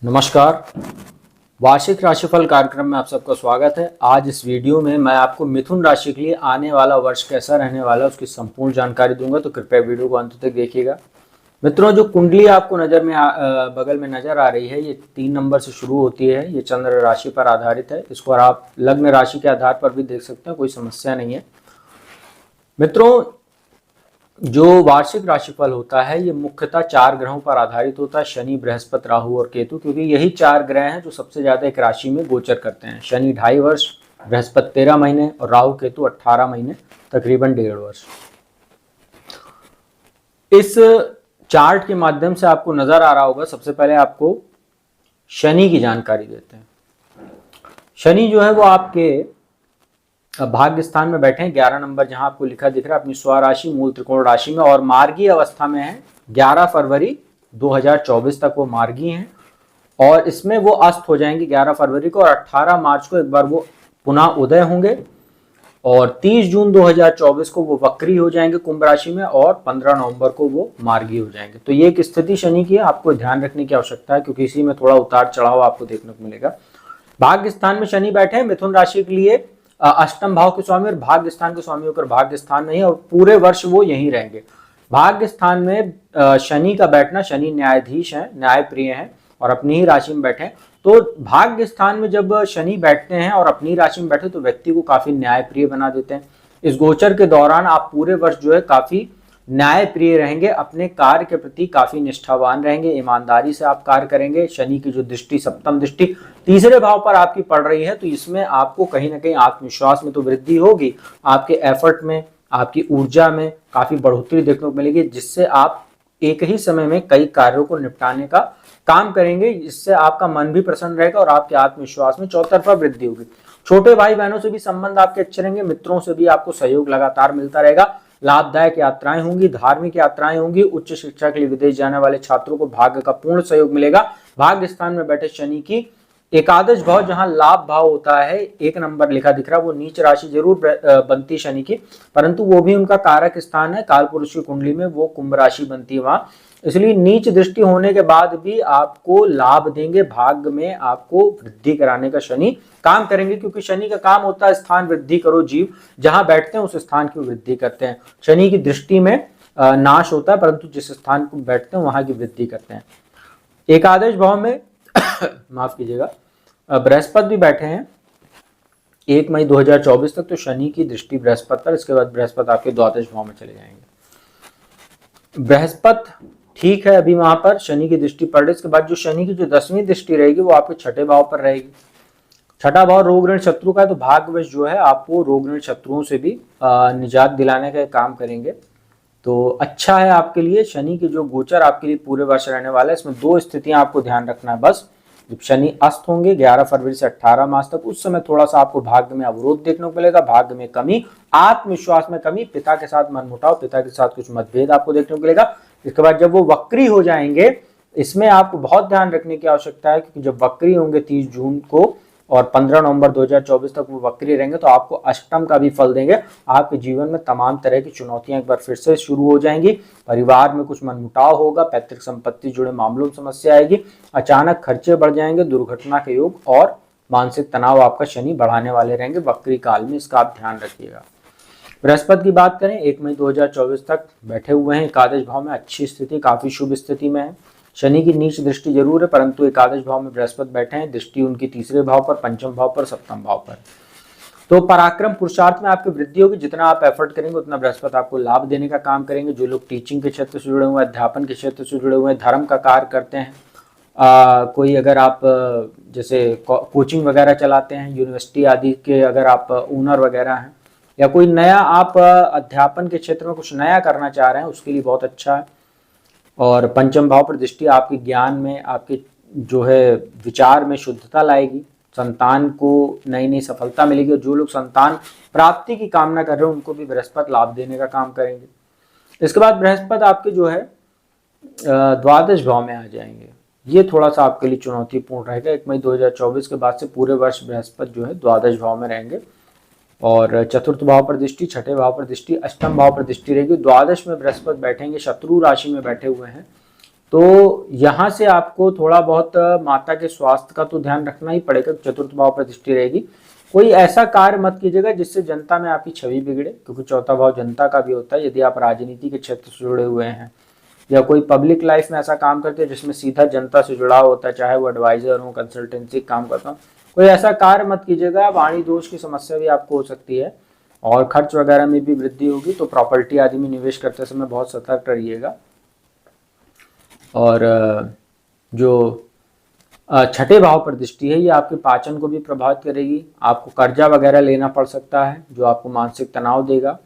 नमस्कार। वार्षिक राशिफल कार्यक्रम में आप सबका स्वागत है। आज इस वीडियो में मैं आपको मिथुन राशि के लिए आने वाला वर्ष कैसा रहने वाला है उसकी संपूर्ण जानकारी दूंगा, तो कृपया वीडियो को अंत तक देखिएगा। मित्रों, जो कुंडली आपको नजर में बगल में नजर आ रही है, ये 3 नंबर से शुरू होती है। ये चंद्र राशि पर आधारित है। इसको आप लग्न राशि के आधार पर भी देख सकते हैं, कोई समस्या नहीं है। मित्रों, जो वार्षिक राशिफल होता है ये मुख्यतः 4 ग्रहों पर आधारित होता है, शनि, बृहस्पति, राहु और केतु, क्योंकि यही 4 ग्रह हैं जो सबसे ज्यादा एक राशि में गोचर करते हैं। शनि 2.5 वर्ष, बृहस्पति 13 महीने और राहु केतु 18 महीने, तकरीबन 1.5 वर्ष। इस चार्ट के माध्यम से आपको नजर आ रहा होगा। सबसे पहले आपको शनि की जानकारी देते हैं। शनि जो है वो आपके भाग्य स्थान में बैठे हैं, 11 नंबर, जहां आपको लिखा दिख रहा है अपनी स्वराशि मूल त्रिकोण राशि में, और मार्गीय अवस्था में है। 11 फरवरी 2024 तक वो मार्गी हैं और इसमें वो अस्त हो जाएंगे 11 फरवरी को, और 18 मार्च को एक बार वो पुनः उदय होंगे, और 30 जून 2024 को वो वक्री हो जाएंगे कुंभ राशि में, और 15 नवंबर को वो मार्गी हो जाएंगे। तो ये एक स्थिति शनि की है, आपको ध्यान रखने की आवश्यकता है, क्योंकि इसी में थोड़ा उतार चढ़ाव आपको देखने को मिलेगा। भाग्य स्थान में शनि बैठे हैं मिथुन राशि के लिए, अष्टम भाव के स्वामी और भाग्य स्थान के स्वामी होकर भाग्य स्थान नहीं है, और पूरे वर्ष वो यहीं रहेंगे। भाग्य स्थान में शनि का बैठना, शनि न्यायाधीश हैं, न्याय प्रिय हैं और अपनी ही राशि में बैठे। तो भाग्य स्थान में जब शनि बैठते हैं और अपनी राशि में बैठे तो व्यक्ति को काफी न्याय प्रिय बना देते हैं। इस गोचर के दौरान आप पूरे वर्ष जो है काफी न्याय प्रिय रहेंगे, अपने कार्य के प्रति काफी निष्ठावान रहेंगे, ईमानदारी से आप कार्य करेंगे। शनि की जो दृष्टि, सप्तम दृष्टि, तीसरे भाव पर आपकी पड़ रही है, तो इसमें आपको कहीं ना कहीं आत्मविश्वास में तो वृद्धि होगी, आपके एफर्ट में, आपकी ऊर्जा में काफी बढ़ोतरी देखने को मिलेगी, जिससे आप एक ही समय में कई कार्यों को निपटाने का काम करेंगे, जिससे आपका मन भी प्रसन्न रहेगा और आपके आत्मविश्वास में चौतरफा वृद्धि होगी। छोटे भाई बहनों से भी संबंध आपके अच्छे रहेंगे, मित्रों से भी आपको सहयोग लगातार मिलता रहेगा। लाभदायक यात्राएं होंगी, धार्मिक यात्राएं होंगी। उच्च शिक्षा के लिए विदेश जाने वाले छात्रों को भाग्य का पूर्ण सहयोग मिलेगा। भाग्य स्थान में बैठे शनि की एकादश भाव, जहां लाभ भाव होता है, 1 नंबर लिखा दिख रहा है, वो नीच राशि जरूर बनती शनि की, परंतु वो भी उनका कारक स्थान है। काल पुरुष की कुंडली में वो कुंभ राशि बनती है वहां, इसलिए नीच दृष्टि होने के बाद भी आपको लाभ देंगे, भाग्य में आपको वृद्धि कराने का शनि काम करेंगे, क्योंकि शनि का काम होता है स्थान वृद्धि करो जीव, जहां बैठते हैं उस स्थान की वृद्धि करते हैं। शनि की दृष्टि में नाश होता है, परंतु जिस स्थान को बैठते हैं वहां की वृद्धि करते हैं। एकादश भाव में माफ कीजिएगा, बृहस्पति भी बैठे हैं 1 मई 2024 तक, तो शनि की दृष्टि बृहस्पति पर, इसके बाद बृहस्पति आपके द्वादश भाव में चले जाएंगे। बृहस्पति ठीक है अभी वहां पर, शनि की दृष्टि पड़ रही। इसके बाद जो शनि की जो 10वीं दृष्टि रहेगी वो आपके 6ठे भाव पर रहेगी। 6ठा भाव रोग ऋण शत्रु का है, तो भाग्यवश जो है आपको रोग ऋण शत्रुओं से भी निजात दिलाने का काम करेंगे, तो अच्छा है आपके लिए। शनि की जो गोचर आपके लिए पूरे वर्ष रहने वाला है, इसमें 2 स्थितियां आपको ध्यान रखना है बस। जब शनि अस्त होंगे 11 फरवरी से 18 मार्च तक, उस समय थोड़ा सा आपको भाग्य में अवरोध देखने को मिलेगा, भाग्य में कमी, आत्मविश्वास में कमी, पिता के साथ मनमुटाव, पिता के साथ कुछ मतभेद आपको देखने को मिलेगा। इसके बाद जब वो वक्री हो जाएंगे, इसमें आपको बहुत ध्यान रखने की आवश्यकता है, क्योंकि जब वक्री होंगे 30 जून को और 15 नवंबर 2024 तक वो वक्री रहेंगे, तो आपको अष्टम का भी फल देंगे। आपके जीवन में तमाम तरह की चुनौतियां एक बार फिर से शुरू हो जाएंगी। परिवार में कुछ मनमुटाव होगा, पैतृक संपत्ति जुड़े मामलों में समस्या आएगी, अचानक खर्चे बढ़ जाएंगे, दुर्घटना के योग और मानसिक तनाव आपका शनि बढ़ाने वाले रहेंगे वक्री काल में, इसका आप ध्यान रखिएगा। बृहस्पति की बात करें, 1 मई 2024 तक बैठे हुए हैं एकादश भाव में, अच्छी स्थिति, काफी शुभ स्थिति में है। शनि की नीच दृष्टि जरूर है, परंतु एकादश भाव में बृहस्पति बैठे हैं, दृष्टि उनकी तीसरे भाव पर, पंचम भाव पर, सप्तम भाव पर। तो पराक्रम पुरुषार्थ में आपकी वृद्धि होगी, जितना आप एफर्ट करेंगे उतना बृहस्पति आपको लाभ देने का काम करेंगे। जो लोग टीचिंग के क्षेत्र से जुड़े हुए हैं, अध्यापन के क्षेत्र से जुड़े हुए हैं, धर्म का कार्य करते हैं, कोई अगर आप जैसे कोचिंग वगैरह चलाते हैं, यूनिवर्सिटी आदि के अगर आप ओनर वगैरह हैं, या कोई नया आप अध्यापन के क्षेत्र में कुछ नया करना चाह रहे हैं, उसके लिए बहुत अच्छा है। और पंचम भाव पर दृष्टि आपके ज्ञान में, आपके जो है विचार में शुद्धता लाएगी, संतान को नई नई सफलता मिलेगी, और जो लोग संतान प्राप्ति की कामना कर रहे हैं उनको भी बृहस्पति लाभ देने का काम करेंगे। इसके बाद बृहस्पति आपके जो है द्वादश भाव में आ जाएंगे, ये थोड़ा सा आपके लिए चुनौतीपूर्ण रहेगा। 1 मई 2024 के बाद से पूरे वर्ष बृहस्पति जो है द्वादश भाव में रहेंगे, और चतुर्थ भाव पर दृष्टि, 6ठे भाव पर दृष्टि, अष्टम भाव पर दृष्टि रहेगी। द्वादश में बृहस्पति बैठेंगे, शत्रु राशि में बैठे हुए हैं, तो यहाँ से आपको थोड़ा बहुत माता के स्वास्थ्य का तो ध्यान रखना ही पड़ेगा। चतुर्थ भाव पर दृष्टि रहेगी। कोई ऐसा कार्य मत कीजिएगा जिससे जनता में आपकी छवि बिगड़े, क्योंकि चौथा भाव जनता का भी होता है। यदि आप राजनीति के क्षेत्र से जुड़े हुए हैं या कोई पब्लिक लाइफ में ऐसा काम करते हैं जिसमें सीधा जनता से जुड़ाव होता है, चाहे वो एडवाइजर हो, कंसल्टेंसी काम करता हो, कोई ऐसा कार्य मत कीजिएगा। वाणी दोष की समस्या भी आपको हो सकती है और खर्च वगैरह में भी वृद्धि होगी। तो प्रॉपर्टी आदि में निवेश करते समय बहुत सतर्क रहिएगा। और जो छठे भाव पर दृष्टि है, ये आपके पाचन को भी प्रभावित करेगी। आपको कर्जा वगैरह लेना पड़ सकता है जो आपको मानसिक तनाव देगा।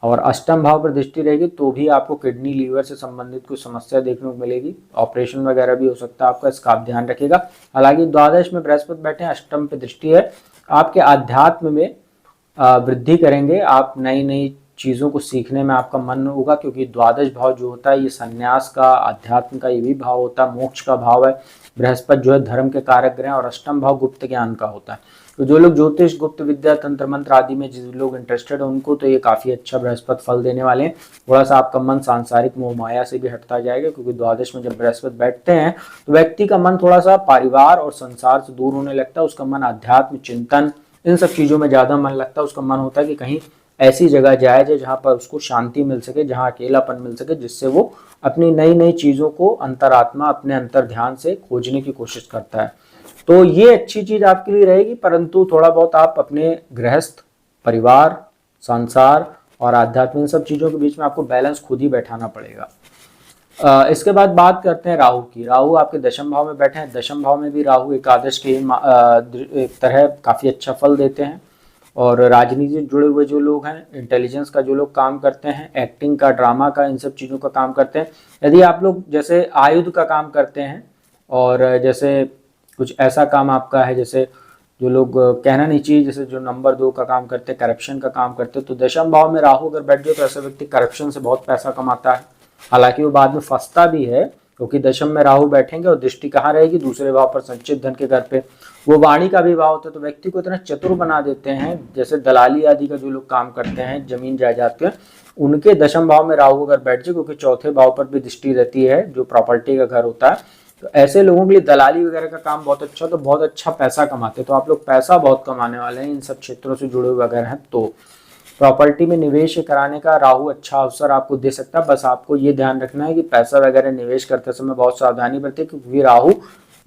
और अष्टम भाव पर दृष्टि रहेगी तो भी आपको किडनी लीवर से संबंधित कुछ समस्या देखने को मिलेगी। ऑपरेशन वगैरह भी हो सकता है आपका, इसका आप ध्यान रखिएगा। हालांकि द्वादश में बृहस्पति बैठे हैं, अष्टम पे दृष्टि है, आपके अध्यात्म में वृद्धि करेंगे। आप नई नई चीज़ों को सीखने में आपका मन होगा, क्योंकि द्वादश भाव जो होता है ये संन्यास का, अध्यात्म का ये भी भाव होता है, मोक्ष का भाव है। बृहस्पति जो है धर्म के कारक ग्रह, और अष्टम भाव गुप्त ज्ञान का होता है। तो जो लोग ज्योतिष, गुप्त विद्या, तंत्र मंत्र आदि में जिस लोग इंटरेस्टेड है उनको तो ये काफ़ी अच्छा बृहस्पति फल देने वाले हैं। थोड़ा सा आपका मन सांसारिक मोह माया से भी हटता जाएगा, क्योंकि द्वादश में जब बृहस्पति बैठते हैं तो व्यक्ति का मन थोड़ा सा परिवार और संसार से दूर होने लगता है। उसका मन अध्यात्म, चिंतन, इन सब चीज़ों में ज़्यादा मन लगता है। उसका मन होता है कि कहीं ऐसी जगह जाए जहाँ पर उसको शांति मिल सके, जहाँ अकेलापन मिल सके, जिससे वो अपनी नई नई चीज़ों को अंतरात्मा, अपने अंतर ध्यान से खोजने की कोशिश करता है। तो ये अच्छी चीज़ आपके लिए रहेगी, परंतु थोड़ा बहुत आप अपने गृहस्थ, परिवार, संसार और आध्यात्म, इन सब चीज़ों के बीच में आपको बैलेंस खुद ही बैठाना पड़ेगा। इसके बाद बात करते हैं राहु की। राहु आपके दशम भाव में बैठे हैं। दशम भाव में भी राहु एकादश के एक तरह काफ़ी अच्छा फल देते हैं। और राजनीति से जुड़े हुए जो लोग हैं, इंटेलिजेंस का जो लोग काम करते हैं, एक्टिंग का, ड्रामा का, इन सब चीज़ों का काम करते हैं, यदि आप लोग जैसे आयुध का काम करते हैं और जैसे कुछ ऐसा काम आपका है, जैसे जो लोग कहना नहीं चाहिए, जैसे जो नंबर 2 का काम करते हैं, करप्शन का काम करते हैं, तो दशम भाव में राहु अगर बैठ जाए तो ऐसा व्यक्ति करप्शन से बहुत पैसा कमाता है। हालांकि वो बाद में फंसता भी है, क्योंकि दशम में राहु बैठेंगे और दृष्टि कहाँ रहेगी? दूसरे भाव पर, संचित धन के घर पे। वो वाणी का भी भाव होता है, तो व्यक्ति को इतना चतुर बना देते हैं। जैसे दलाली आदि का जो लोग काम करते हैं, जमीन जायदाद के, उनके दशम भाव में राहु अगर बैठ जाए, क्योंकि चौथे भाव पर भी दृष्टि रहती है जो प्रॉपर्टी का घर होता है, तो ऐसे लोगों के लिए दलाली वगैरह का काम बहुत अच्छा, तो बहुत अच्छा पैसा कमाते हैं। तो आप लोग पैसा बहुत कमाने वाले हैं इन सब क्षेत्रों से जुड़े हुए अगर हैं तो। प्रॉपर्टी में निवेश कराने का राहु अच्छा अवसर आपको दे सकता है। बस आपको ये ध्यान रखना है कि पैसा वगैरह निवेश करते समय बहुत सावधानी बरतें, क्योंकि राहु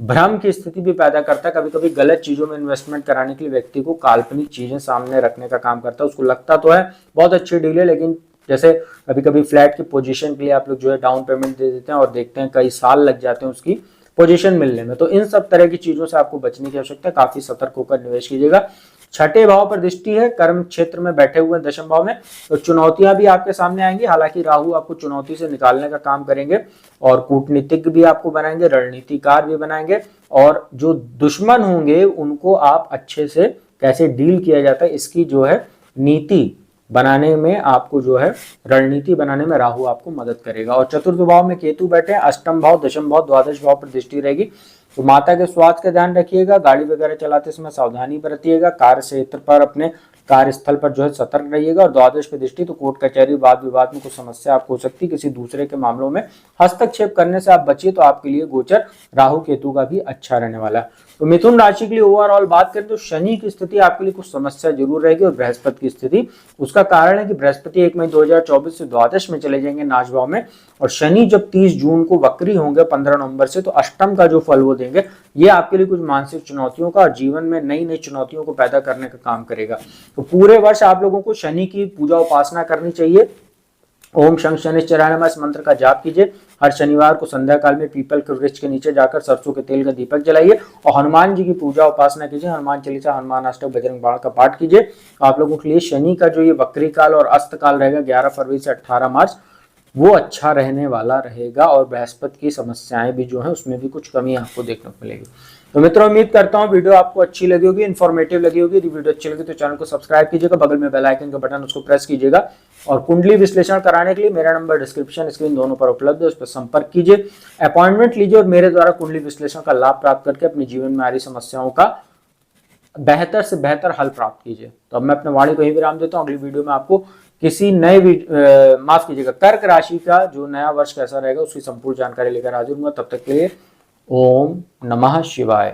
भ्रम की स्थिति भी पैदा करता है। कभी कभी गलत चीजों में इन्वेस्टमेंट कराने के लिए व्यक्ति को काल्पनिक चीजें सामने रखने का काम करता है। उसको लगता तो है बहुत अच्छी डील है, लेकिन जैसे कभी कभी फ्लैट की पोजीशन के लिए आप लोग जो है डाउन पेमेंट दे देते हैं और देखते हैं कई साल लग जाते हैं उसकी पोजीशन मिलने में। तो इन सब तरह की चीजों से आपको बचने की आवश्यकता है। काफी सतर्क होकर निवेश कीजिएगा। छठे भाव पर दृष्टि है, कर्म क्षेत्र में बैठे हुए दशम भाव में, तो चुनौतियां भी आपके सामने आएंगी। हालांकि राहु आपको चुनौती से निकालने का काम करेंगे और कूटनीतिज्ञ भी आपको बनाएंगे, रणनीतिकार भी बनाएंगे, और जो दुश्मन होंगे उनको आप अच्छे से कैसे डील किया जाता है इसकी जो है नीति बनाने में, आपको जो है रणनीति बनाने में राहु आपको मदद करेगा। और चतुर्थ भाव में केतु बैठे हैं। अष्टम भाव, दशम भाव, द्वादश भाव पर दृष्टि रहेगी। तो माता के स्वास्थ्य का ध्यान रखिएगा। गाड़ी वगैरह चलाते समय सावधानी बरतिएगा। कार्य क्षेत्र पर, अपने कार्यस्थल पर जो है सतर्क रहिएगा। और द्वादश की दृष्टि, तो कोर्ट कचहरी, वाद विवाद में कुछ समस्या आपको हो सकती है। किसी दूसरे के मामलों में हस्तक्षेप करने से आप बचिए, तो आपके लिए गोचर राहु केतु का भी अच्छा रहने वाला है। तो मिथुन राशि के लिए ओवरऑल बात करें तो शनि की स्थिति आपके लिए कुछ समस्या जरूर रहेगी, और बृहस्पति की स्थिति, उसका कारण है कि बृहस्पति 1 मई 2024 से द्वादश में चले जाएंगे, नाश भाव में, और शनि जब 30 जून को वक्री होंगे 15 नवंबर से, तो अष्टम का जो फल वो देंगे, ये आपके लिए कुछ मानसिक चुनौतियों का और जीवन में नई नई चुनौतियों को पैदा करने का काम करेगा। तो पूरे वर्ष आप लोगों को शनि की पूजा उपासना करनी चाहिए। ओम शं शनिश्चराय नमः इस मंत्र का जाप कीजिए। हर शनिवार को संध्या काल में पीपल के वृक्ष के नीचे जाकर सरसों के तेल का दीपक जलाइए और हनुमान जी की पूजा उपासना कीजिए। हनुमान चालीसा, हनुमान अष्टक, बजरंग बाण का पाठ कीजिए। आप लोगों के लिए शनि का जो ये वक्री काल और अस्त काल रहेगा 11 फरवरी से 18 मार्च, वो अच्छा रहने वाला रहेगा। और बृहस्पति की समस्याएं भी जो है उसमें भी कुछ कमी आपको देखने को मिलेगी। तो मित्रों, उम्मीद करता हूँ वीडियो आपको अच्छी लगी होगी, इन्फॉर्मेटिव लगी होगी। यदि वीडियो अच्छी लगी तो चैनल को सब्सक्राइब कीजिएगा, बगल में बेल आइकन का बटन उसको प्रेस कीजिएगा। और कुंडली विश्लेषण कराने के लिए मेरा नंबर डिस्क्रिप्शन, स्क्रीन दोनों पर उपलब्ध है, उस पर संपर्क कीजिए, अपॉइंटमेंट लीजिए और मेरे द्वारा कुंडली विश्लेषण का लाभ प्राप्त करके अपने जीवन में आ रही समस्याओं का बेहतर से बेहतर हल प्राप्त कीजिए। तो अब मैं अपने वाणी को ही विराम देता हूँ। अगली वीडियो में आपको किसी नए माफ कीजिएगा कर्क राशि का जो नया वर्ष कैसा रहेगा उसकी संपूर्ण जानकारी लेकर हाजिर हूंगा। तब तक के लिए ओम नमः शिवाय।